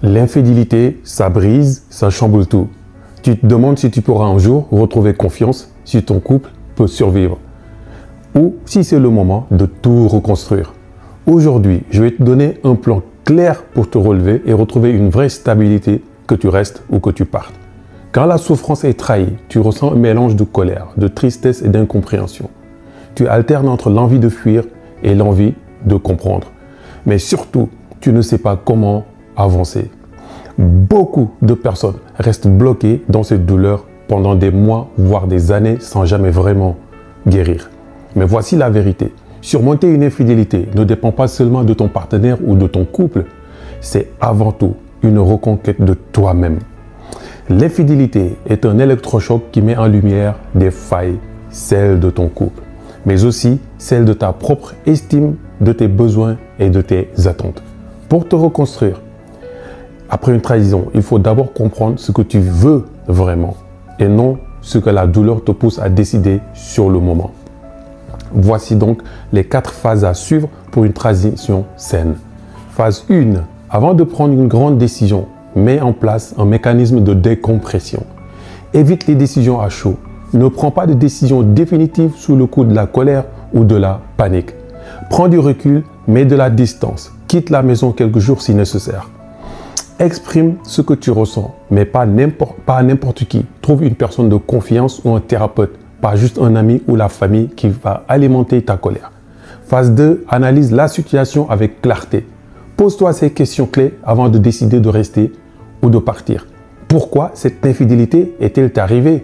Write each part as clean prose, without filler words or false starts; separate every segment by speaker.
Speaker 1: L'infidélité, ça brise, ça chamboule tout. Tu te demandes si tu pourras un jour retrouver confiance, si ton couple peut survivre. Ou si c'est le moment de tout reconstruire. Aujourd'hui, je vais te donner un plan clair pour te relever et retrouver une vraie stabilité, que tu restes ou que tu partes. Quand la souffrance est trahie, tu ressens un mélange de colère, de tristesse et d'incompréhension. Tu alternes entre l'envie de fuir et l'envie de comprendre. Mais surtout, tu ne sais pas comment avancer. Beaucoup de personnes restent bloquées dans cette douleur pendant des mois, voire des années, sans jamais vraiment guérir. Mais voici la vérité. Surmonter une infidélité ne dépend pas seulement de ton partenaire ou de ton couple. C'est avant tout une reconquête de toi-même. L'infidélité est un électrochoc qui met en lumière des failles, celles de ton couple, mais aussi celles de ta propre estime, de tes besoins et de tes attentes. Pour te reconstruire, après une trahison, il faut d'abord comprendre ce que tu veux vraiment et non ce que la douleur te pousse à décider sur le moment. Voici donc les 4 phases à suivre pour une transition saine. Phase 1. Avant de prendre une grande décision, mets en place un mécanisme de décompression. Évite les décisions à chaud. Ne prends pas de décision définitive sous le coup de la colère ou de la panique. Prends du recul, mets de la distance. Quitte la maison quelques jours si nécessaire. Exprime ce que tu ressens, mais pas n'importe qui. Trouve une personne de confiance ou un thérapeute, pas juste un ami ou la famille qui va alimenter ta colère. Phase 2, analyse la situation avec clarté. Pose-toi ces questions clés avant de décider de rester ou de partir. Pourquoi cette infidélité est-elle arrivée?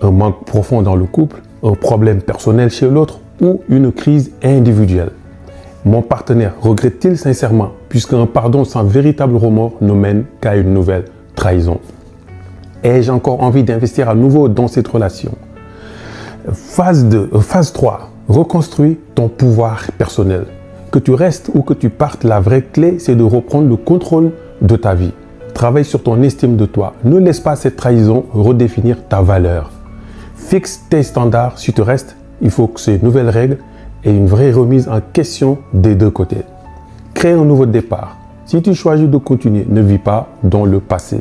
Speaker 1: Un manque profond dans le couple, un problème personnel chez l'autre ou une crise individuelle? Mon partenaire regrette-t-il sincèrement, puisqu'un pardon sans véritable remords ne mène qu'à une nouvelle trahison? Ai-je encore envie d'investir à nouveau dans cette relation? Phase 3, reconstruis ton pouvoir personnel. Que tu restes ou que tu partes, la vraie clé, c'est de reprendre le contrôle de ta vie. Travaille sur ton estime de toi. Ne laisse pas cette trahison redéfinir ta valeur. Fixe tes standards. Si tu restes, il faut que ces nouvelles règles et une vraie remise en question des deux côtés. Crée un nouveau départ. Si tu choisis de continuer, ne vis pas dans le passé.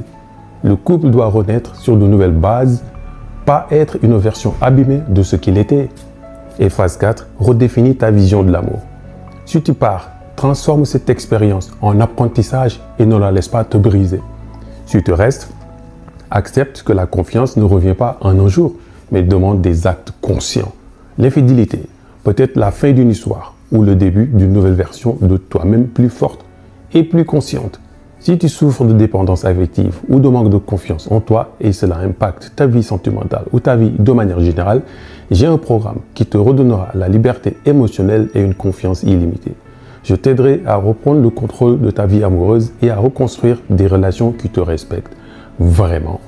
Speaker 1: Le couple doit renaître sur de nouvelles bases, pas être une version abîmée de ce qu'il était. Et phase 4, redéfinis ta vision de l'amour. Si tu pars, transforme cette expérience en apprentissage et ne la laisse pas te briser. Si tu restes, accepte que la confiance ne revient pas en un jour, mais demande des actes conscients. L'infidélité peut être la fin d'une histoire ou le début d'une nouvelle version de toi-même plus forte et plus consciente. Si tu souffres de dépendance affective ou de manque de confiance en toi et cela impacte ta vie sentimentale ou ta vie de manière générale, j'ai un programme qui te redonnera la liberté émotionnelle et une confiance illimitée. Je t'aiderai à reprendre le contrôle de ta vie amoureuse et à reconstruire des relations qui te respectent vraiment.